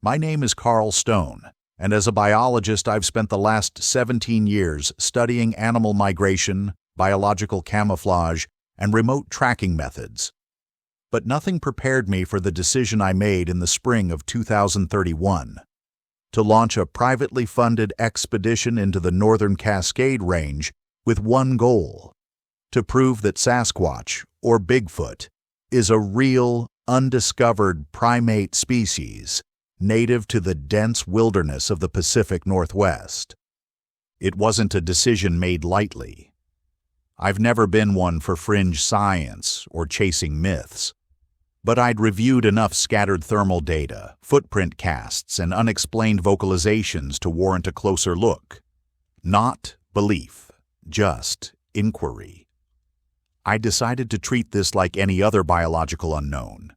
My name is Carl Stone, and as a biologist I've spent the last 17 years studying animal migration, biological camouflage, and remote tracking methods. But nothing prepared me for the decision I made in the spring of 2031 to launch a privately funded expedition into the Northern Cascade Range with one goal: to prove that Sasquatch, or Bigfoot, is a real, undiscovered primate species native to the dense wilderness of the Pacific Northwest. It wasn't a decision made lightly. I've never been one for fringe science or chasing myths, but I'd reviewed enough scattered thermal data, footprint casts, and unexplained vocalizations to warrant a closer look. Not belief, just inquiry. I decided to treat this like any other biological unknown,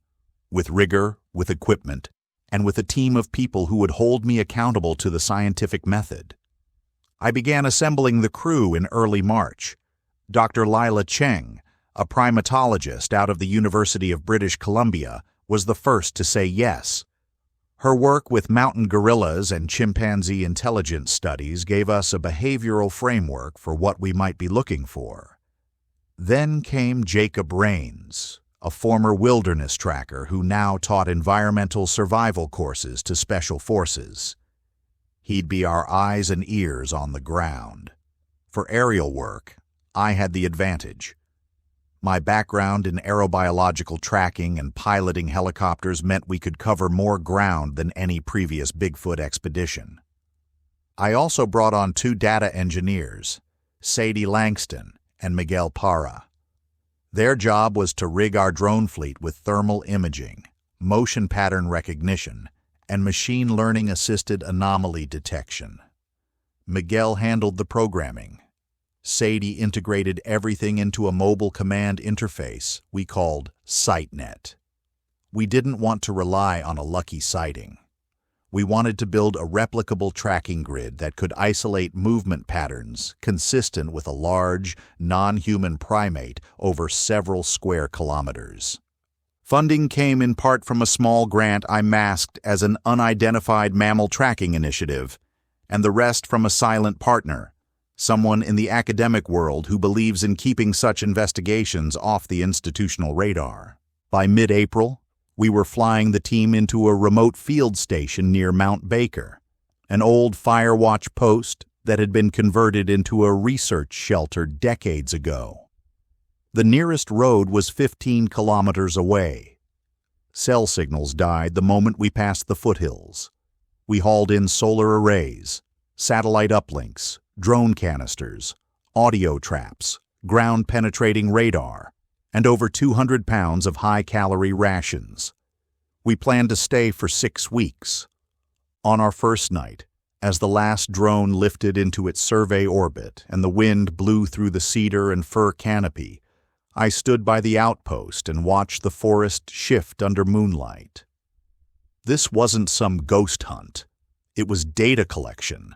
with rigor, with equipment, and with a team of people who would hold me accountable to the scientific method. I began assembling the crew in early March. Dr. Lila Cheng, a primatologist out of the University of British Columbia, was the first to say yes. Her work with mountain gorillas and chimpanzee intelligence studies gave us a behavioral framework for what we might be looking for. Then came Jacob Rains, a former wilderness tracker who now taught environmental survival courses to special forces. He'd be our eyes and ears on the ground. For aerial work, I had the advantage. My background in aerobiological tracking and piloting helicopters meant we could cover more ground than any previous Bigfoot expedition. I also brought on 2 data engineers, Sadie Langston and Miguel Parra. Their job was to rig our drone fleet with thermal imaging, motion pattern recognition, and machine learning-assisted anomaly detection. Miguel handled the programming. Sadie integrated everything into a mobile command interface we called SiteNet. We didn't want to rely on a lucky sighting. We wanted to build a replicable tracking grid that could isolate movement patterns consistent with a large, non-human primate over several square kilometers. Funding came in part from a small grant I masked as an unidentified mammal tracking initiative, and the rest from a silent partner, someone in the academic world who believes in keeping such investigations off the institutional radar. By mid-April, we were flying the team into a remote field station near Mount Baker, an old Firewatch post that had been converted into a research shelter decades ago. The nearest road was 15 kilometers away. Cell signals died the moment we passed the foothills. We hauled in solar arrays, satellite uplinks, drone canisters, audio traps, ground-penetrating radar, and over 200 pounds of high-calorie rations. We planned to stay for 6 weeks. On our first night, as the last drone lifted into its survey orbit and the wind blew through the cedar and fir canopy, I stood by the outpost and watched the forest shift under moonlight. This wasn't some ghost hunt. It was data collection.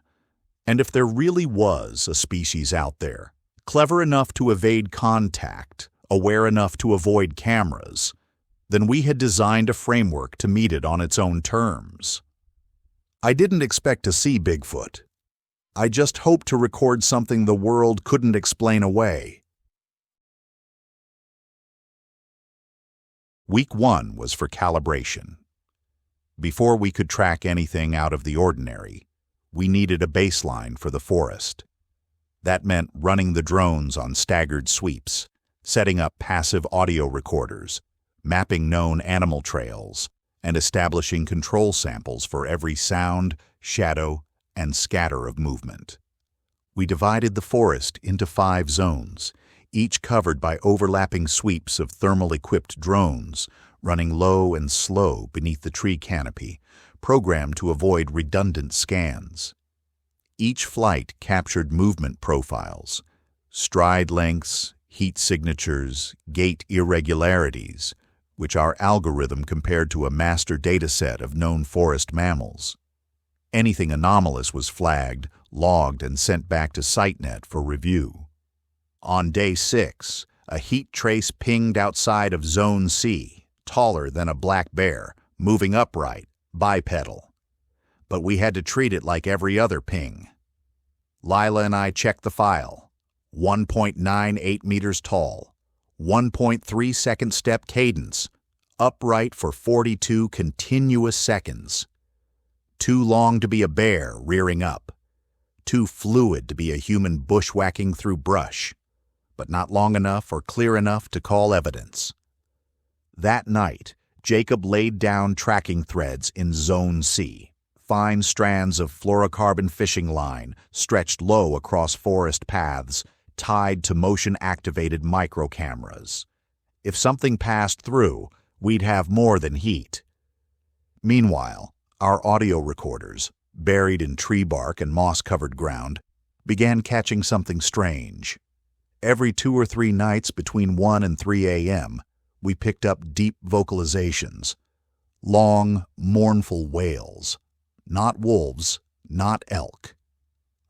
And if there really was a species out there, clever enough to evade contact, aware enough to avoid cameras, then we had designed a framework to meet it on its own terms. I didn't expect to see Bigfoot. I just hoped to record something the world couldn't explain away. Week 1 was for calibration. Before we could track anything out of the ordinary, we needed a baseline for the forest. That meant running the drones on staggered sweeps, setting up passive audio recorders, mapping known animal trails, and establishing control samples for every sound, shadow, and scatter of movement. We divided the forest into 5 zones, each covered by overlapping sweeps of thermal-equipped drones running low and slow beneath the tree canopy, programmed to avoid redundant scans. Each flight captured movement profiles, stride lengths, heat signatures, gait irregularities, which our algorithm compared to a master dataset of known forest mammals. Anything anomalous was flagged, logged, and sent back to SiteNet for review. On day 6, a heat trace pinged outside of Zone C, taller than a black bear, moving upright, bipedal, but we had to treat it like every other ping. Lila and I checked the file. 1.98 meters tall, 1.3 second step cadence, upright for 42 continuous seconds. Too long to be a bear rearing up. Too fluid to be a human bushwhacking through brush, but not long enough or clear enough to call evidence. That night, Jacob laid down tracking threads in Zone C, fine strands of fluorocarbon fishing line stretched low across forest paths, tied to motion-activated microcameras. If something passed through, we'd have more than heat. Meanwhile, our audio recorders, buried in tree bark and moss-covered ground, began catching something strange. Every 2 or 3 nights between 1 and 3 a.m., we picked up deep vocalizations, long, mournful wails. Not wolves, not elk.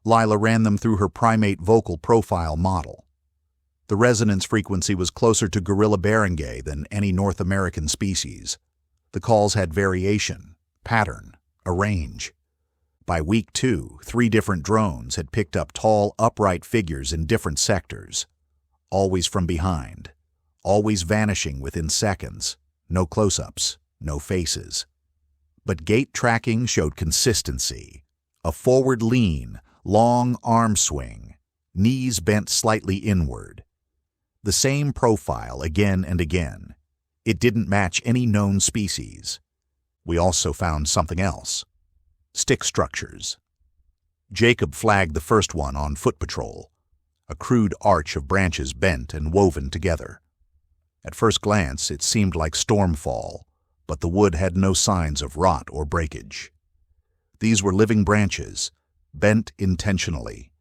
Lila ran them through her primate vocal profile model. The resonance frequency was closer to gorilla barangay than any North American species. The calls had variation, pattern, a range. By week 2, 3 different drones had picked up tall, upright figures in different sectors. Always from behind. Always vanishing within seconds. No close-ups, no faces. But gait tracking showed consistency. A forward lean, long arm swing, knees bent slightly inward. The same profile again and again. It didn't match any known species. We also found something else. Stick structures. Jacob flagged the first one on foot patrol, a crude arch of branches bent and woven together. At first glance, it seemed like stormfall, but the wood had no signs of rot or breakage. These were living branches, bent intentionally,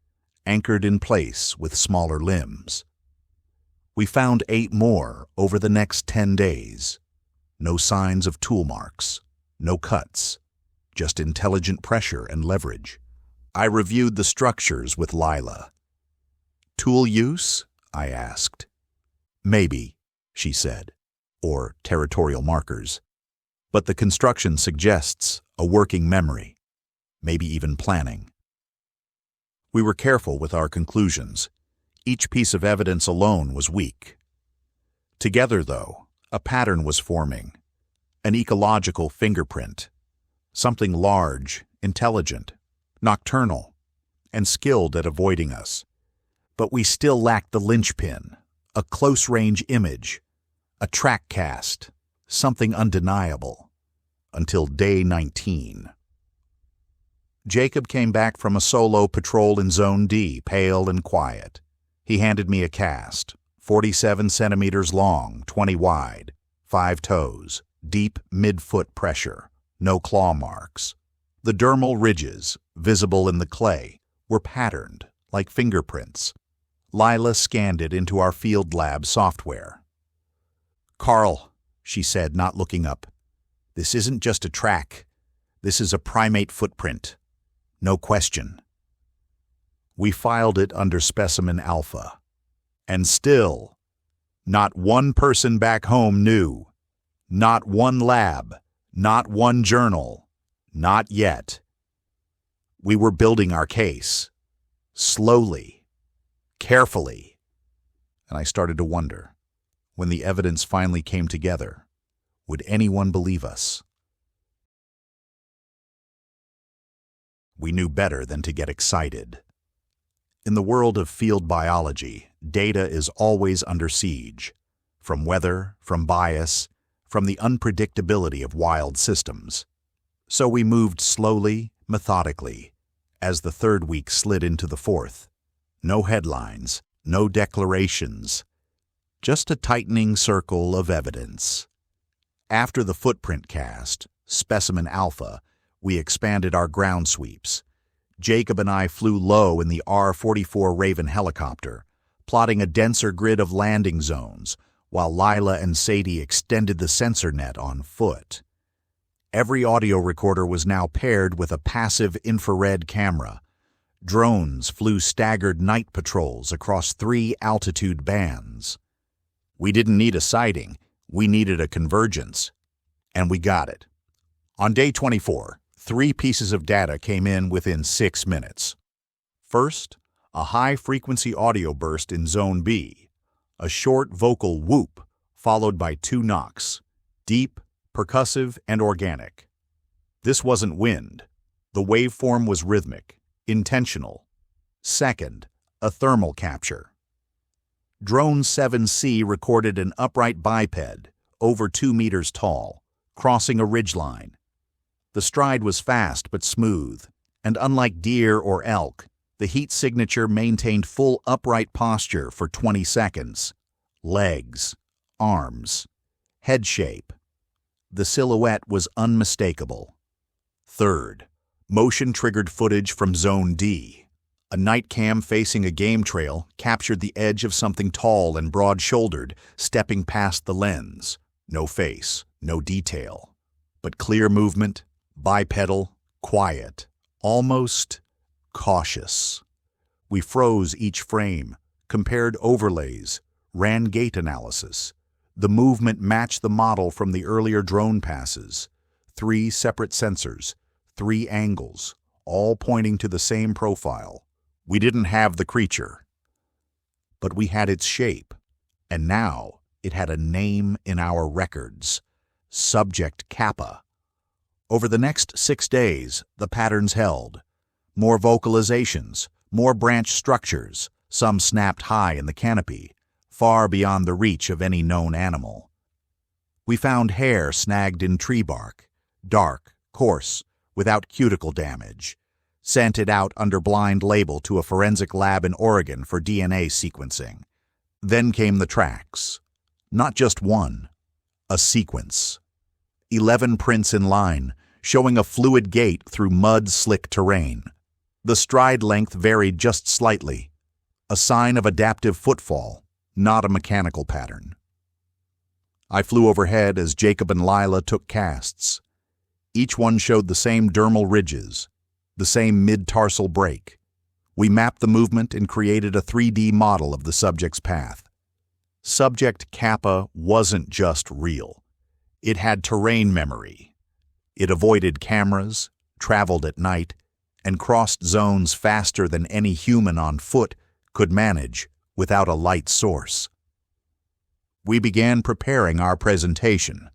anchored in place with smaller limbs. We found 8 more over the next 10 days. No signs of tool marks, no cuts, just intelligent pressure and leverage. I reviewed the structures with Lila. Tool use? I asked. Maybe, she said, or territorial markers. But the construction suggests a working memory, maybe even planning. We were careful with our conclusions. Each piece of evidence alone was weak. Together, though, a pattern was forming, an ecological fingerprint, something large, intelligent, nocturnal, and skilled at avoiding us. But we still lacked the linchpin, a close-range image, a track cast, something undeniable, until day 19. Jacob came back from a solo patrol in Zone D, pale and quiet. He handed me a cast, 47 centimeters long, 20 wide, 5 toes, deep mid-foot pressure, no claw marks. The dermal ridges, visible in the clay, were patterned, like fingerprints. Lila scanned it into our field lab software. "Carl," she said, not looking up, "this isn't just a track. This is a primate footprint. No question." We filed it under Specimen Alpha. And still, not one person back home knew. Not one lab. Not one journal. Not yet. We were building our case. Slowly. Carefully. And I started to wonder, when the evidence finally came together, would anyone believe us? We knew better than to get excited. In the world of field biology, data is always under siege, from weather, from bias, from the unpredictability of wild systems. So we moved slowly, methodically, as the 3rd week slid into the 4th. No headlines, no declarations, just a tightening circle of evidence. After the footprint cast, Specimen Alpha, we expanded our ground sweeps. Jacob and I flew low in the R-44 Raven helicopter, plotting a denser grid of landing zones, while Lila and Sadie extended the sensor net on foot. Every audio recorder was now paired with a passive infrared camera. Drones flew staggered night patrols across 3 altitude bands. We didn't need a sighting, we needed a convergence. And we got it. On day 24, 3 pieces of data came in within 6 minutes. First, a high-frequency audio burst in Zone B, a short vocal whoop followed by 2 knocks, deep, percussive, and organic. This wasn't wind. The waveform was rhythmic, intentional. Second, a thermal capture. Drone 7C recorded an upright biped, over 2 meters tall, crossing a ridgeline. The stride was fast but smooth, and unlike deer or elk, the heat signature maintained full upright posture for 20 seconds. Legs, arms, head shape. The silhouette was unmistakable. Third, motion-triggered footage from Zone D. A night cam facing a game trail captured the edge of something tall and broad-shouldered, stepping past the lens. No face, no detail, but clear movement, bipedal, quiet, almost cautious. We froze each frame, compared overlays, ran gait analysis. The movement matched the model from the earlier drone passes. 3 separate sensors, 3 angles, all pointing to the same profile. We didn't have the creature, but we had its shape, and now it had a name in our records: Subject Kappa. Over the next 6 days, the patterns held. More vocalizations, more branch structures, some snapped high in the canopy, far beyond the reach of any known animal. We found hair snagged in tree bark, dark, coarse, without cuticle damage, sent it out under blind label to a forensic lab in Oregon for DNA sequencing. Then came the tracks. Not just one, a sequence. 11 prints in line, showing a fluid gait through mud-slick terrain. The stride length varied just slightly, a sign of adaptive footfall, not a mechanical pattern. I flew overhead as Jacob and Lila took casts. Each one showed the same dermal ridges, the same mid-tarsal break. We mapped the movement and created a 3D model of the subject's path. Subject Kappa wasn't just real. It had terrain memory. It avoided cameras, traveled at night, and crossed zones faster than any human on foot could manage without a light source. We began preparing our presentation,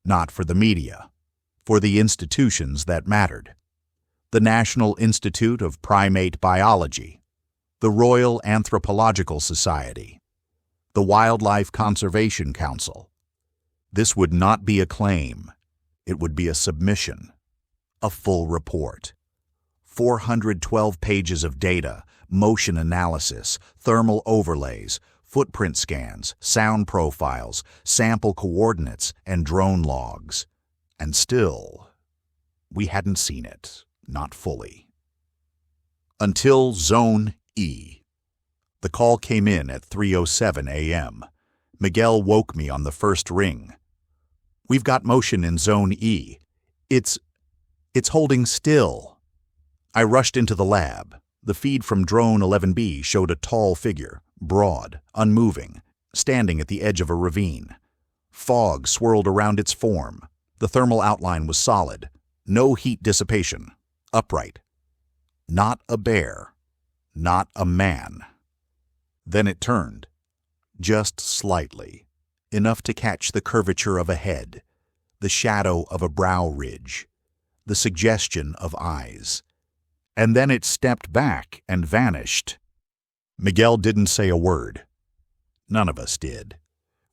not for the media, for the institutions that mattered. The National Institute of Primate Biology, the Royal Anthropological Society, the Wildlife Conservation Council. This would not be a claim. It would be a submission, a full report. 412 pages of data, motion analysis, thermal overlays, footprint scans, sound profiles, sample coordinates, and drone logs. And still, we hadn't seen it, not fully. Until Zone E. The call came in at 3:07 a.m. Miguel woke me on the first ring. "We've got motion in Zone E. It's holding still." I rushed into the lab. The feed from Drone 11B showed a tall figure, broad, unmoving, standing at the edge of a ravine. Fog swirled around its form. The thermal outline was solid. No heat dissipation. Upright. Not a bear. Not a man. Then it turned. Just slightly. Enough to catch the curvature of a head, the shadow of a brow ridge, the suggestion of eyes. And then it stepped back and vanished. Miguel didn't say a word. None of us did.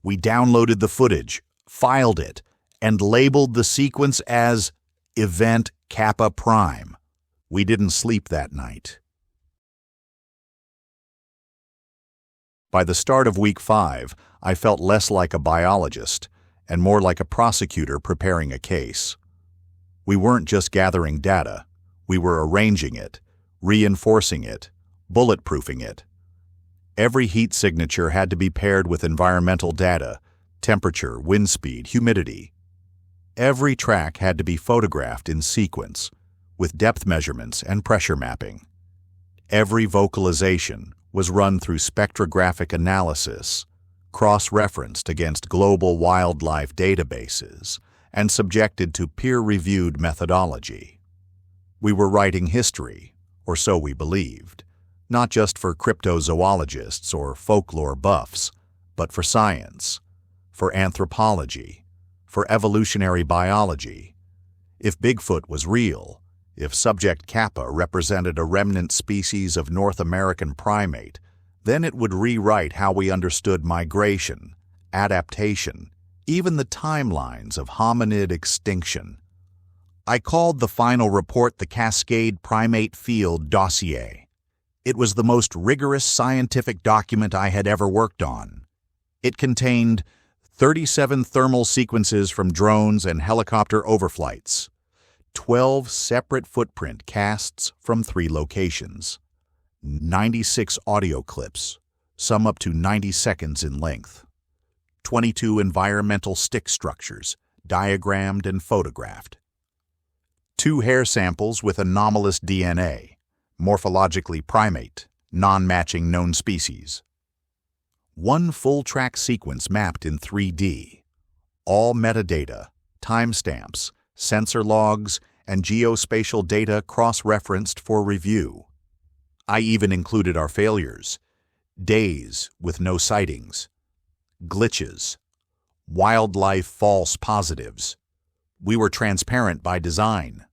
We downloaded the footage, filed it, and labeled the sequence as Event Kappa Prime. We didn't sleep that night. By the start of week 5, I felt less like a biologist and more like a prosecutor preparing a case. We weren't just gathering data. We were arranging it, reinforcing it, bulletproofing it. Every heat signature had to be paired with environmental data, temperature, wind speed, humidity. Every track had to be photographed in sequence, with depth measurements and pressure mapping. Every vocalization was run through spectrographic analysis, cross-referenced against global wildlife databases, and subjected to peer-reviewed methodology. We were writing history, or so we believed, not just for cryptozoologists or folklore buffs, but for science, for anthropology, for evolutionary biology. If Bigfoot was real, if Subject Kappa represented a remnant species of North American primate, then it would rewrite how we understood migration, adaptation, even the timelines of hominid extinction. I called the final report the Cascade Primate Field Dossier. It was the most rigorous scientific document I had ever worked on. It contained 37 thermal sequences from drones and helicopter overflights, 12 separate footprint casts from 3 locations, 96 audio clips, some up to 90 seconds in length, 22 environmental stick structures, diagrammed and photographed, 2 hair samples with anomalous DNA, morphologically primate, non-matching known species, 1 full-track sequence mapped in 3D, all metadata, timestamps, sensor logs, and geospatial data cross-referenced for review. I even included our failures, days with no sightings, glitches, wildlife false positives. We were transparent by design.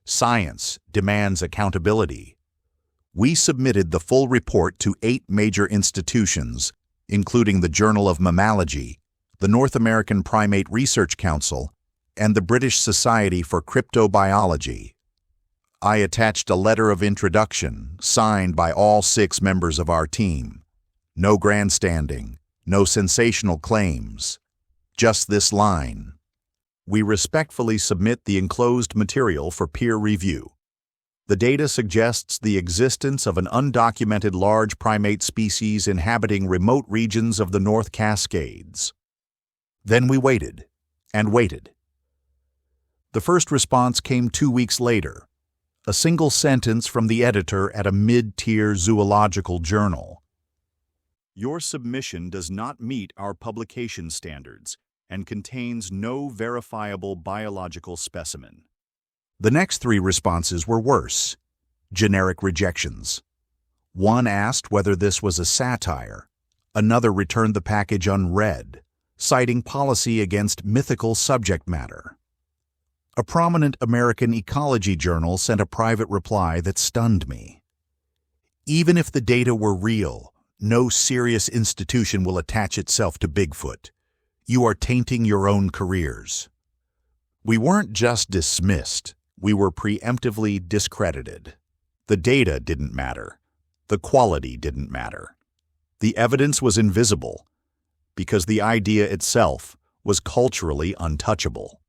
Science demands accountability. We submitted the full report to 8 major institutions, including the Journal of Mammalogy, the North American Primate Research Council, and the British Society for Cryptobiology. I attached a letter of introduction signed by all 6 members of our team. No grandstanding, no sensational claims, just this line: we respectfully submit the enclosed material for peer review. The data suggests the existence of an undocumented large primate species inhabiting remote regions of the North Cascades. Then we waited and waited. The first response came 2 weeks later, a single sentence from the editor at a mid-tier zoological journal. Your submission does not meet our publication standards and contains no verifiable biological specimen. The next 3 responses were worse, generic rejections. One asked whether this was a satire. Another returned the package unread, citing policy against mythical subject matter. A prominent American ecology journal sent a private reply that stunned me. Even if the data were real, no serious institution will attach itself to Bigfoot. You are tainting your own careers. We weren't just dismissed, we were preemptively discredited. The data didn't matter. The quality didn't matter. The evidence was invisible because the idea itself was culturally untouchable.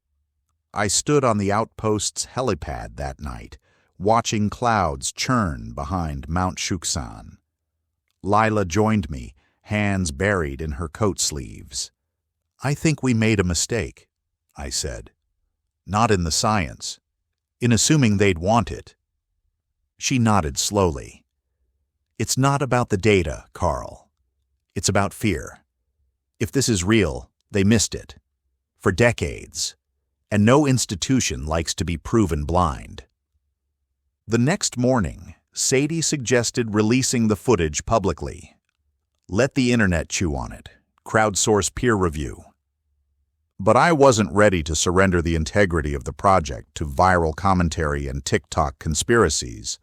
I stood on the outpost's helipad that night, watching clouds churn behind Mount Shuksan. Lila joined me, hands buried in her coat sleeves. I think we made a mistake, I said. Not in the science, in assuming they'd want it. She nodded slowly. It's not about the data, Carl. It's about fear. If this is real, they missed it. For decades. And no institution likes to be proven blind. The next morning, Sadie suggested releasing the footage publicly. Let the internet chew on it. Crowdsource peer review. But I wasn't ready to surrender the integrity of the project to viral commentary and TikTok conspiracies.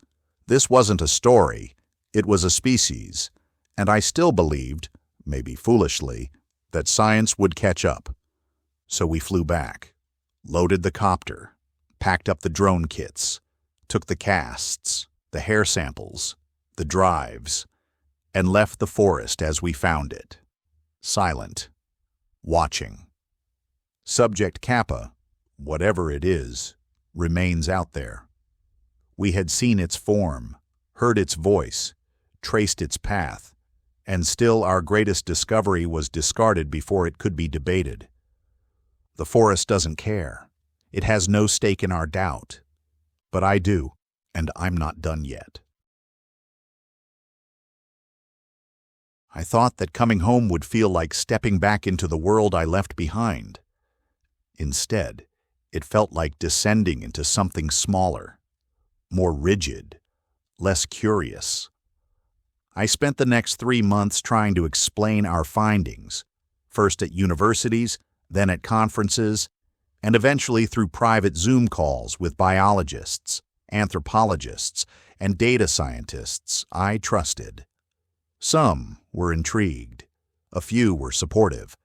This wasn't a story, it was a species, and I still believed, maybe foolishly, that science would catch up. So we flew back, loaded the copter, packed up the drone kits, took the casts, the hair samples, the drives, and left the forest as we found it, silent, watching. Subject Kappa, whatever it is, remains out there. We had seen its form, heard its voice, traced its path, and still our greatest discovery was discarded before it could be debated. The forest doesn't care. It has no stake in our doubt. But I do, and I'm not done yet. I thought that coming home would feel like stepping back into the world I left behind. Instead, it felt like descending into something smaller, more rigid, less curious. I spent the next 3 months trying to explain our findings, first at universities, then at conferences, and eventually through private Zoom calls with biologists, anthropologists, and data scientists I trusted. Some were intrigued, a few were supportive,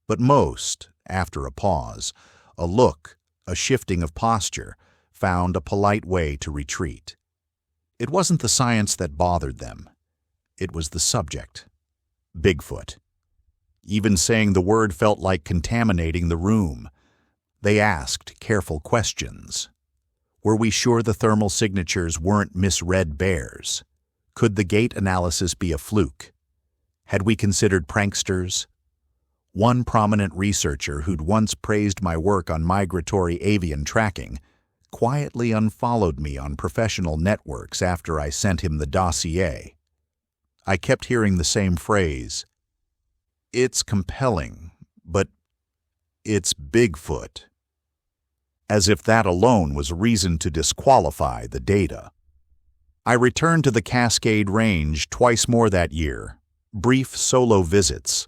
but most, after a pause, a look, a shifting of posture, found a polite way to retreat. It wasn't the science that bothered them. It was the subject. Bigfoot. Even saying the word felt like contaminating the room. They asked careful questions. Were we sure the thermal signatures weren't misread bears? Could the gait analysis be a fluke? Had we considered pranksters? One prominent researcher who'd once praised my work on migratory avian tracking quietly unfollowed me on professional networks after I sent him the dossier. I kept hearing the same phrase. It's compelling, but it's Bigfoot. As if that alone was reason to disqualify the data. I returned to the Cascade Range twice more that year, brief solo visits.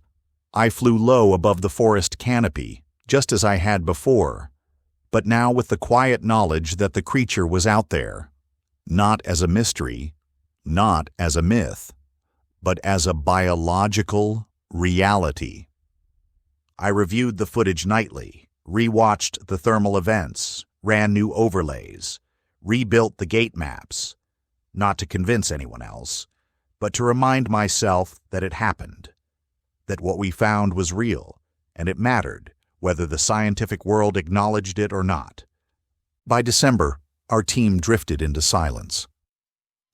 I flew low above the forest canopy, just as I had before, but now with the quiet knowledge that the creature was out there, not as a mystery, not as a myth, but as a biological reality. I reviewed the footage nightly, rewatched the thermal events, ran new overlays, rebuilt the gait maps, not to convince anyone else, but to remind myself that it happened, that what we found was real, and it mattered whether the scientific world acknowledged it or not. By December, our team drifted into silence.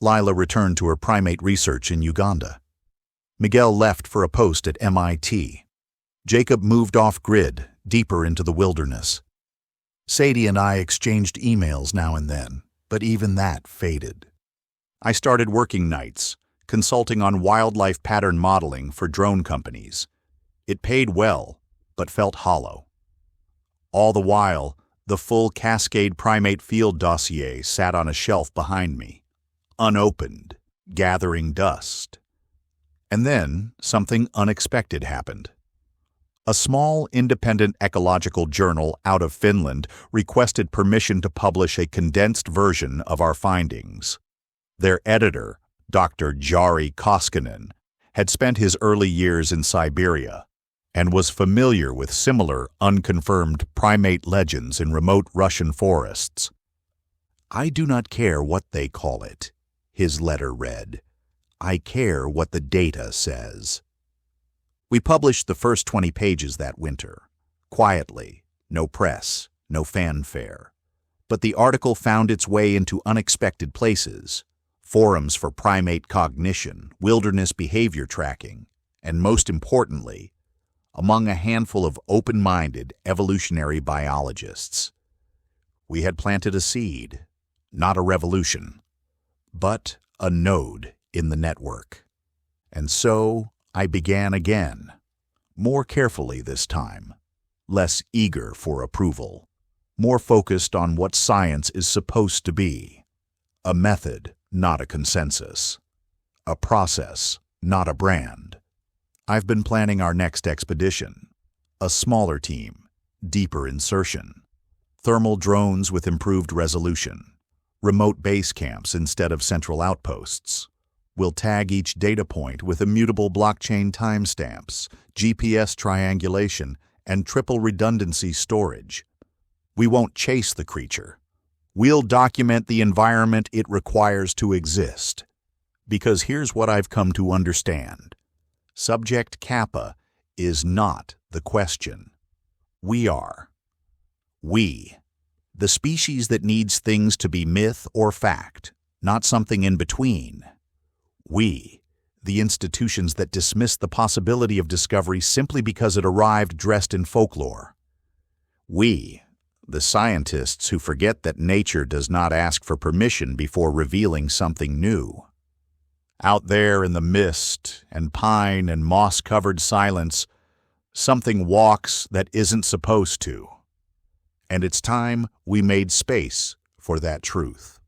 Lila returned to her primate research in Uganda. Miguel left for a post at MIT. Jacob moved off-grid, deeper into the wilderness. Sadie and I exchanged emails now and then, but even that faded. I started working nights, consulting on wildlife pattern modeling for drone companies. It paid well, but felt hollow. All the while, the full Cascade Primate Field dossier sat on a shelf behind me, unopened, gathering dust. And then something unexpected happened. A small, independent ecological journal out of Finland requested permission to publish a condensed version of our findings. Their editor, Dr. Jari Koskinen, had spent his early years in Siberia and was familiar with similar unconfirmed primate legends in remote Russian forests. "I do not care what they call it," his letter read. "I care what the data says." We published the first 20 pages that winter, quietly, no press, no fanfare. But the article found its way into unexpected places, forums for primate cognition, wilderness behavior tracking, and most importantly, among a handful of open-minded evolutionary biologists. We had planted a seed, not a revolution, but a node in the network. And so I began again, more carefully this time, less eager for approval, more focused on what science is supposed to be, a method, not a consensus, a process, not a brand. I've been planning our next expedition, a smaller team, deeper insertion, thermal drones with improved resolution, remote base camps instead of central outposts. We'll tag each data point with immutable blockchain timestamps, GPS triangulation, and triple redundancy storage. We won't chase the creature. We'll document the environment it requires to exist. Because here's what I've come to understand. Subject Kappa is not the question. We are. We. The species that needs things to be myth or fact, not something in between. We, the institutions that dismiss the possibility of discovery simply because it arrived dressed in folklore. We, the scientists who forget that nature does not ask for permission before revealing something new. Out there in the mist and pine and moss-covered silence, something walks that isn't supposed to. And it's time we made space for that truth.